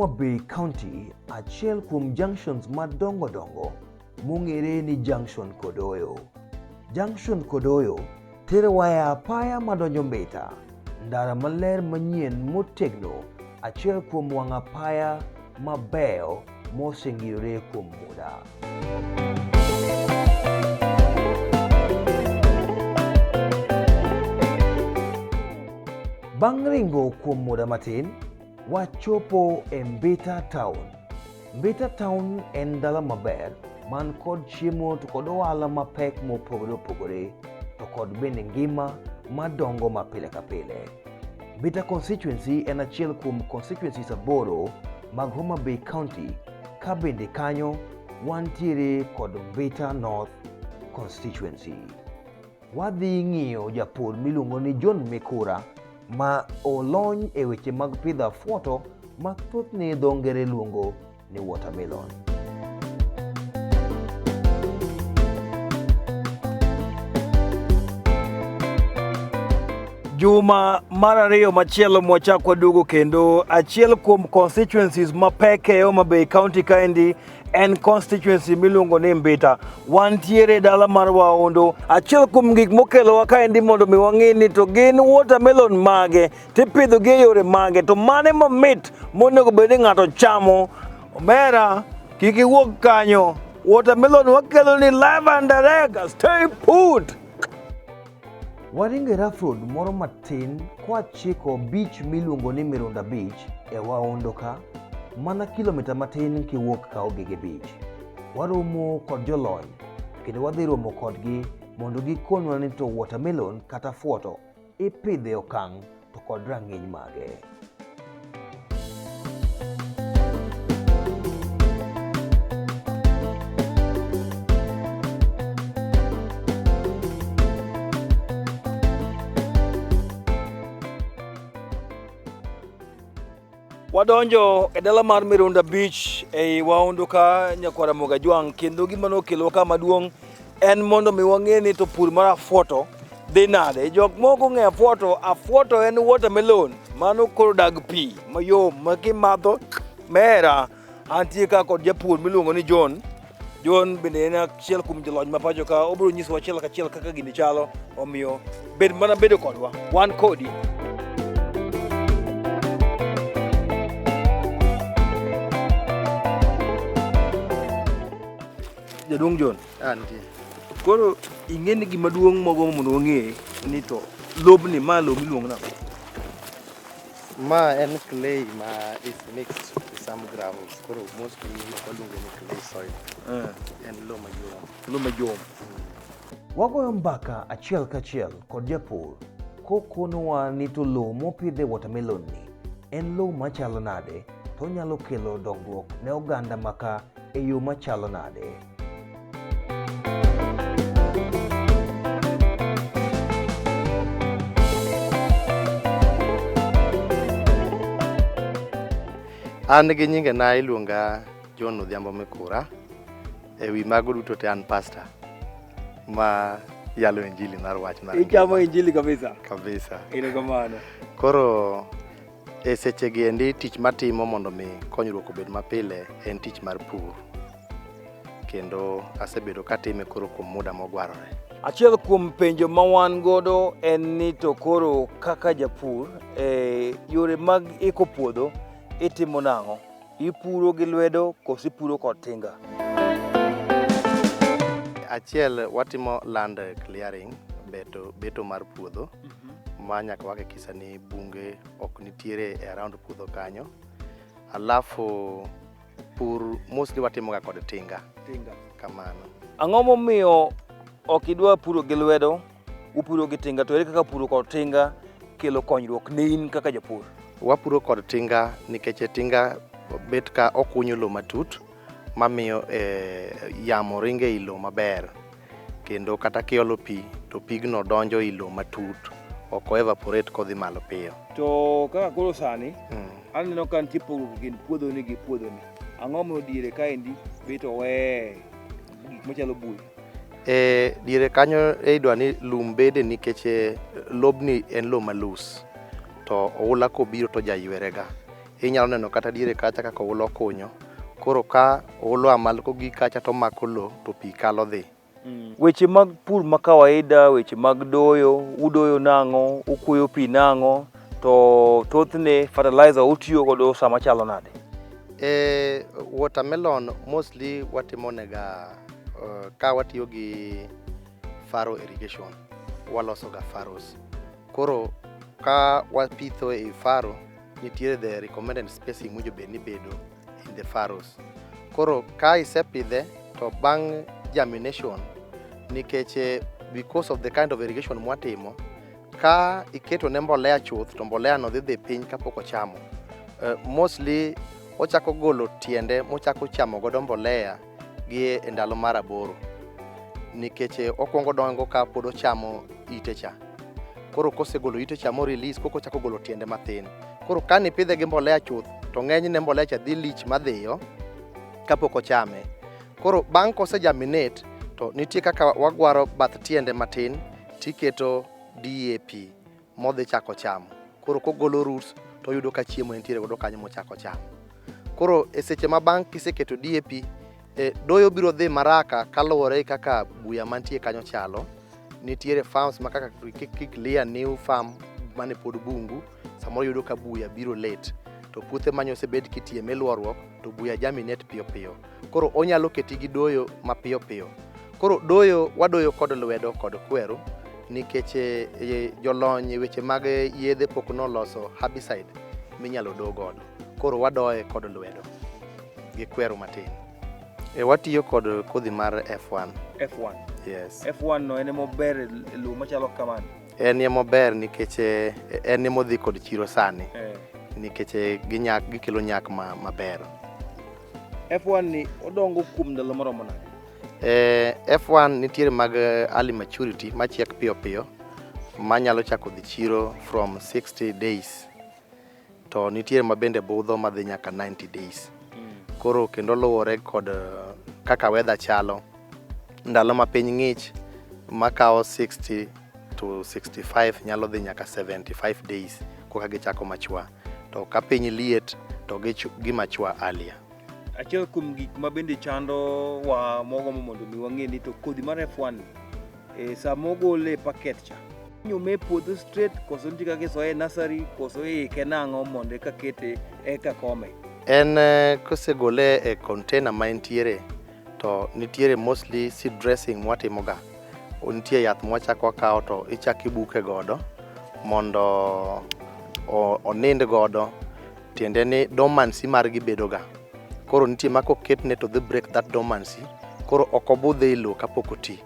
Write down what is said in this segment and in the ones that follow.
Homa Bay County, achiel kuom junctions madongo dongo mong'ere ni Junction Kodoyo. Junction Kodoyo terowa e apaya madonjo Mbita, ndara maler manyien motegno, achiel kuom wang' apaya mabeyo moseng'irore kuom muda. Bang' ringo kuom muda matin, wachopo e Mbita Town. Mbita Town en dala maber man kod chiemo to kod ohala mapek mopogore opogore to kod bende ngima madongo mapile ka pile. Mbita constituency en achiel kuom constituencies 8 mag Homa Bay County, ka bende kanyo wantiere kod Mbita North constituency. Wadhi ng'iyo japur miluongo ni John Mekura ma olony e weche mag pidho afwoto ma thothne dho ngere luongo ni watermelon. Juma mar ariyo machielo mwachako duogo kendo achiel kuom constituencies mapek e Homa Bay County kaendi en constituency miluongo ni Mbita. Wantiere dala mar Waondo. Achiel kuom gik mokelowa kaendi mondo mi wang'e ni to gin watermelon mage, tipidho gi e yore mage, to mane mamit monego bed ni ng'ato chamo. Omera, kik iwuog kanyo. Watermelon wakelo ni live and direct. Stay put. Waringo rough road moro matin kwa chiko beach miluongo ni Mirunda Beach e Waondo ka, mana kilomita matin kiwuok ka Ogege Beach. Waromo kod jolony kendo wadhi romo kodgi mondo gikonwa ni to watermelon kata afwoto ipidhe okang' to kod rang'iny mage. Wadonjo e dala mar Mirunda Beach e Waondo ka nyakwara Moga Jwang, kendo gima nokelowa ka maduong' en mondo mi wang'e ni to pur mar afwoto dhi nade. Jok moko ng'e afwoto en watermelon mano koro dag pi mayom ma kimadho mera. Antie ka kod japur miluongo ni John bende en achiel kuom jolony ma pacho ka, obiro nyisowa achiel kachiel kaka gini chalo, omiyo bed mana bedo kodwa, wan kodi. Jadung John. Antie. Koro ing'e ni gima duong' mogo mondo wang'e ni to lobni ma lob miluongo nang'o? Ma en clay ma is mixed with some gravels. Koro mostly waluonge ni clay soil. En low mayom. Low mayom. Wagoyo mbaka achiel kachiel kod japur kokonowa ni to low mopidhe watermelon ni en low machalo nade, to nyalo kelo dongruok ne oganda maka e yo machalo nade. An gi nyinge na iluonga John Odhiambo Mekura. Ewi mago duto te an pastor ma yalo injili mar wach mar. Ichamo injili kabisa. Kabisa. Ina kamano. Koro e seche gi endi tich matimo mondo mi konyruok obed mapile en tich mar pur. Kendo asebedo katime koro kuom muda mogwarore. Achiel kuom penjo ma wan godo en ni to koro kaka japur yore mag iko puodho itimo nang'o? Ipuro gi lwedo koso ipuro kod tinga? Achiel watimo land clearing, beto mar puodho. Ma nyaka wakikisa ni bunge ok nitiere e around puodho kanyo. Alafu pur mostly watimo ga kod tinga. Kamano. Ang'o momiyo ok idwa puro gi lwedo, upuro gi tinga? To ere kaka puro kod tinga kelo konyruok ne in kaka japur? Wapuro kod tinga nikech tinga bet ka okunyo lowo matut mamiyo yamo ringe i lowo maber, kendo kata kiolo pi to pigno donjo i lowo matut, ok evaporate kodhi malo piyo. To kaka koro sani aneno ka nitie pogruok kind puodho ni gi puodho ni. Ang'o momiyo diere kaendi bet owe gik machalo buya? Diere kanyo idwa ni lum bede nikech lobni en lowo malus, to oula kobiro to jaywere ga. inyalo neno kata diere kacha kaka oula okunyo. Koro ka oula malo kogi kacha to mako lo to pi kalo dhi. Weche mag pur ma kawaida, weche mag doyo, udoyo nang'o, ukuyo pi nang'o, to thothne fertilizer utiyo godo sama chalo nade? Watermelon mostly watimonega ka watiyo gi faro irrigation, waloso ga faros. Koro ka wapitho e faro, nitiere the recommended spacing mowinjo bed ni bedo in the faros. Koro ka isepidhe to bang' germination, nikech because of the kind of irrigation mwatimo, ka iketo ne mbolea chuth to mbolea no dhi piny kapok ochamo. Mostly ochako golo tiende mochako chamo godo mbolea gi e ndalo mar 8, nikech okwongo dongo ka pod ochamo ite cha. Koro kosegolo ite cha mo release koko chako golo tiende mathin. Koro ka nipidhe gi mbolea chuth to ng'enyne mbolea cha dhi lich madhiyo kapok ochame. Koro bang' kose germinate to nitie kaka wagwaro bath tiende matin tiketo DAP modhi chako chamo. Koro kogolo roots to yudo ka chiemo nitiere godo kanyo mochako chamo. Koro e seche ma bang' kiseketo DAP, doyo biro dhi maraka kaluwore kaka buya mantie kanyo chalo. Nitiere farms ma kaka clear new farm mane pod bungu, samoro yudo ka buya biro late. To puothe manyo osebed kitie meluorruok to buya germinate piyo piyo. Koro onyalo keti gi doyo mapiyo piyo. Koro doyo wadoyo kod lwedo kod kweru, nikech jolony weche mag yedhe pok noloso herbicide minyalo do godo. Koro wadoye kod lwedo gi kweru matin. Watiyo kod kodhi mar F1. F1. Yes. F1 no ene mober e lowo machalo kamano. En mober nikech en modhi kod chiro sani. Nikech gikelo nyak maber. F1 ni odongo kuom ndalo maromo nade? F1 nitiere mag early maturity machiek piyo piyo manyalo chako dhi chiro from 60 days. To nitiere mabende budho madhi nyaka 90 days. Koro kendo luwore kod kaka weather chalo. Ndalo ma piny ng'ich makawo 60 to 65 nyalo dhi nyaka 75 days koka gichako machwa. To ka piny liet to gimachwa earlier. Achiel kuom gik ma bende chando wa mogo mondo mi wang'e ni to kodhi mar F1 sama ogole paket cha nyume puodho straight koso nitie kaka isoye nursery koso ike nang'o mondo eka kete eka kome? En kosegole e container ma entiere to nitiere mostly seed dressing mwatimoga. Nitie yath mwachako wakawo to ichako ibuke godo mondo onind godo, tiende ni dormancy margi bedoga. Koro nitie ma koketne to dhi break that dormancy. Koro ok obudhe e lowo kapok oti.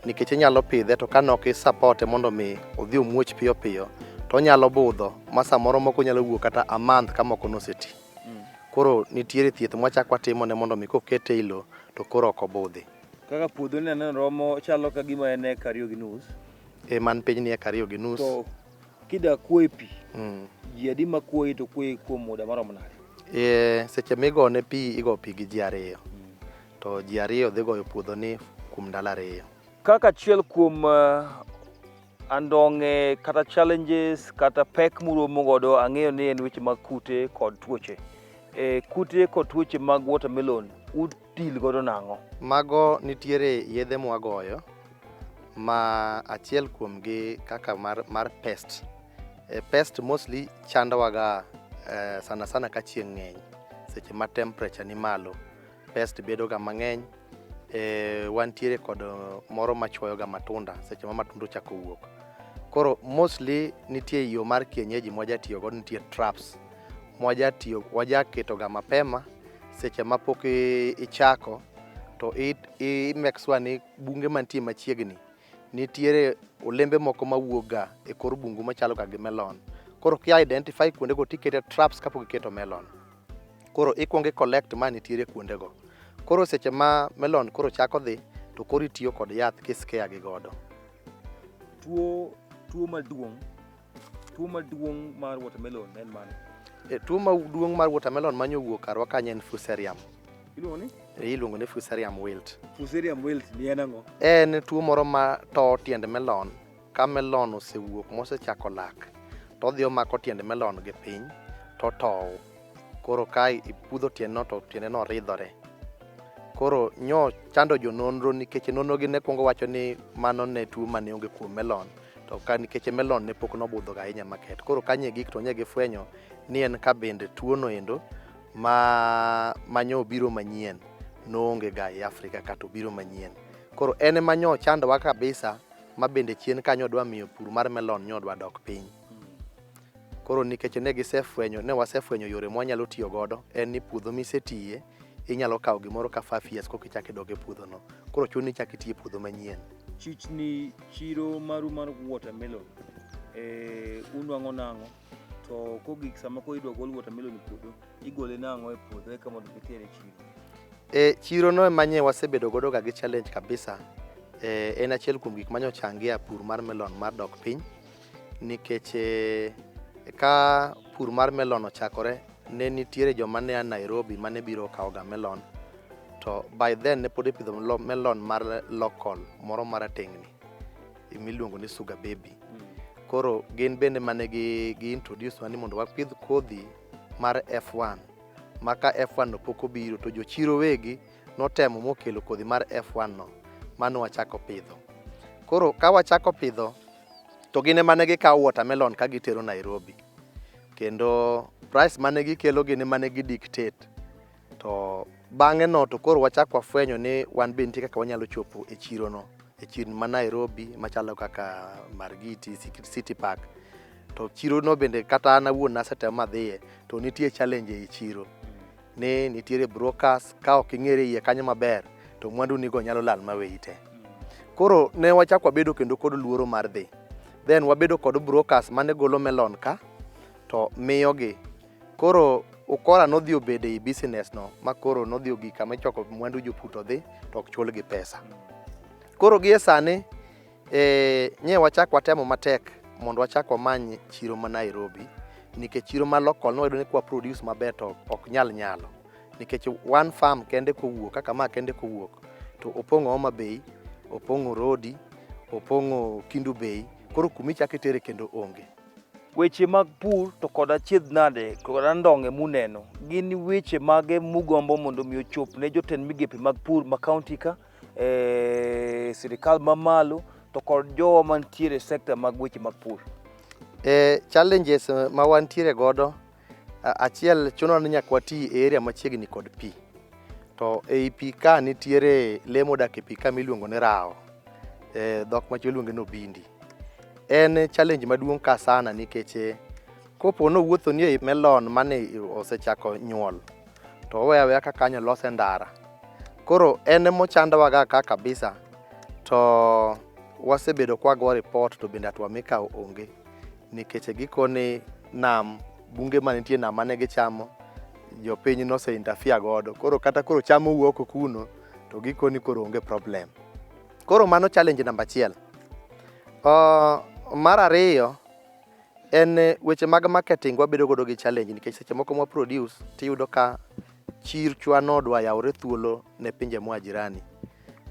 Nikech inyalo pidhe to ka nok isupporte mondo mi odhi omuoch piyo piyo to onyalo budho ma samoro moko nyalo wuok kata a month ka moko noseti. Koro nitiere thieth mwachako watimone mondo mi kokete e lowo to koro ok obudhi. Kaka puodho neno romo chalo ka gima en eka 2.5. Man piny ni eka 2.5. To kida kuoe pi, ji adi ma kuoe to kuoe kuom muda maromo nade? Seche migone pi igo pi gi ji 2. To ji 2 dhi goyo puodho ni kuom ndalo 2. Kaka achiel kuom andong'e kata challenges kata pek muromo godo, ang'eyo ni en weche mag kute kod tuoche. Kute kod tuoche mag watermelon util godo nang'o? Mago nitiere yedhe mwagoyo ma achiel kuom gi kaka mar pest. Pest mostly chandowaga sana sana ka chieng' ng'eny. Seche ma temperature ni malo, pest bedoga mang'eny. Wantiere kod moro machwoyoga matunda seche ma matunda ochako wuok. Koro mostly nitie yo mar kienyeji mwajatiyo godo, nitie traps wajaketoga mapema seche ma pok ichako to i make sure ni bunge mantie machiegni nitiere olembe moko mawuokga e kor bungu machalo ka gi melon. Koro kia identify kuondego tikete traps kapok iketo melon. Koro ikwongo collect ma nitiere kuondego. Koro seche ma melon koro chako dhi to koro itiyo kod yath kiskea gi godo. Tuo maduong' mar watermelon en mano? Tuo maduong' mar watermelon manyowuok karwa kanyo en fusarium. Iluongo ni fusarium wilt. Fusarium wilt ni en ang'o? En tuo moro ma to tiend melon. Ka melon osewuok mosechako lak to odhi omako tiend melon gi piny to tow. koro ka ipudho tiendno to tiendeno ridhore. Koro nyo chando jo nonro nikech nonro gi ne kuongo wacho ni mano ne tuo mane onge kuom melon, to ka nikech melon ne pok nobudhoga ahinya market. Koro kanye gik to nye gifwenyo ni en ka bende tuono endo manyo biro manyien noonge ga e Afrika kata obiro manyien. Koro en manyo chandowa kabisa, ma bende chien kanyo dwa miyo pur mar melon nyo dwa dok piny. Koro nikech ne wasefwenyo yore mwanyalo tiyo godo, en ni puodho misetiye inyalo kawo gimoro ka 5 years koka ichak idok e puodhono. Koro chuni ichak itiye puodho manyien. Chichni chiro maru mar watermelon unwang'o nang'o, to kogik sama idwa gol watermelon e puodho igole nang'o e puodho eka mondo gitere chiro? Chirono emanye wasebedo godo ga gi challenge kabisa. En achiel kuom gik manyochangia pur mar melon mar dok piny, nikech ka pur mar melon ochakore ne nitiere joma ne a Nairobi mane biro kawo ga melon, to by then ne pod ipidho melon mar local moro maratengni miluongo ni Sugar Baby. Koro gin bende mane gi introduce ni mondo wapidh kodhi mar F1, maka F1 no pok obiro to jochiro wegi notemo mokelo kodhi mar F1 no, mano wachako pidho. Koro ka wachako pidho to gine mane gikawo watermelon ka gitero Nairobi, kendo price mane gikelo gine mane gi dictate. To bang'e no to koro wachako wafwenyo ni wan be nitie kaka wanyalo chopo e chirono, e chirni ma Nairobi machalo kaka Margiti, City Park. To chirono bende kata an awuon nasetemo madhiye, to nitie challenge e chiro. Ne nitiere brokers, ka ok ing'ere iye kanyo maber to mwandu nigo nyalo lal maweyi te. Koro ne wachako wabedo kendo kod luoro mar dhi. Then wabedo kod brokers mane golo melon ka to miyogi. Koro ukora nodhi obedo e business no, ma koro nodhi ogik kama ichoko mwandu jopur to dhi to ok chulgi pesa. Koro gie sani nye wachako watemo matek mondo wachako wamany chiro ma Nairobi, nikech chiro ma local nwayudo ni kwa produce maber to ok nyalo. Nikech one farm kende kowuok kaka ma kende kowuok to opong'o Homa Bay, opong'o Rodi, opong'o Kindu Bay, koro kumichako itere kendo onge. Weche mag pur to kod achiedh nade kod ndong'e muneno, gin weche mage mugombo mondo mi ochop ne jotend migepe mag pur ma kaunti ka, sirikal mamalo to kod jowa mantiere sekta mag weche mag pur? Challenges ma wantiere godo, achiel chuno ni nyaka wati e area machiegni kod pi. To ei pi ka nitiere lee modak e pi ka miluongo ni rao, dhok machielo iluongo ni obindi. En challenge maduong' ka sana, nikech kopo no wuotho ni e melon mane osechako nyuol to oweya weya ka kanyo lose ndara. Koro en mochandowa ga ka kabisa, to wasebedo kwa go report to bende atwa mikawo onge, nikech gikone nam bunge manitie nam mane gichamo jopiny nose interfere godo. Koro kata koro chamo wuok kuno to gikoni koro onge problem. Koro mano challenge namba achiel. Mar ariyo en weche mag marketing wabedo godo gi challenge, nikech seche moko mwa produce tiyudo ka chirchwa no dwa yawre thuolo ne pinje mwa jirani.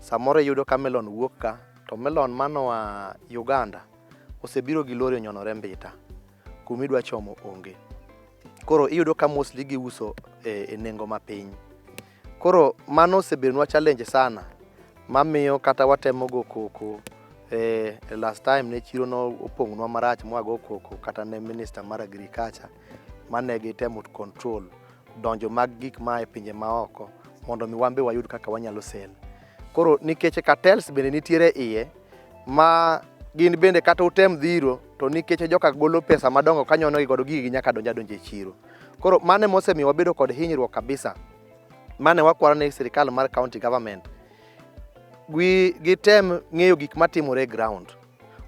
Samoro iyudo ka melon wuok ka, to melon mano wa Uganda osebiro gi lori onyonore Mbita, kumidwa chomo onge. Koro iyudo ka mostly giuso e nengo mapiny. Koro mano osebedonwa challenge sana, mamiyo kata watemo go koko. Last time ne chiro no opong'nwa marach mwago koko kata ne Minister mar Agriculture mane gitemo control donjo mag gik ma e pinje maoko mondo mi wambe wayud kaka wanyalo sell. Koro nikech cartels bende nitiere iye, ma gin bende kata utem dhiro to nikech joka golo pesa madongo kanyono godo gigi nyaka donjo e chiro. Koro mane mosemiyo wabedo kod hinyruok kabisa, mane wakwaro ne sirikal mar county government gitem ng'eyo gik matimore ground,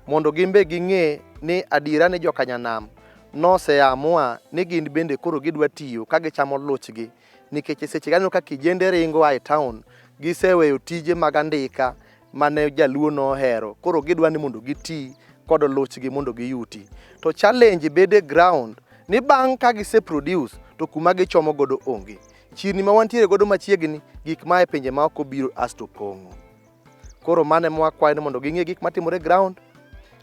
mondo gimbe ging'e ni adira ni joka nyanam noseamua ni gin bende koro gidwa tiyo ka gichamo luchgi, nikech seche gano ka kijende ringo ai town giseweyo tije mag andika mane jaluo no ohero, koro gidwa ni mondo giti kod luchgi mondo giyuti. To challenge bede ground ni bang' ka gise produce to kuma gichomo godo onge. Chirni ma wantiere godo machiegni gik ma e pinje ma ok obiro asto pong'o. Koro mane mwakwayo ni mondo ging'e gik matimore ground,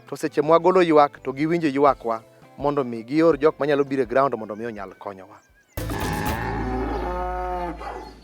to seche mwagolo ywak to giwinjo ywakwa mondo mi gior jok manyalo biro e ground mondo mi onyal konyowa. Bye.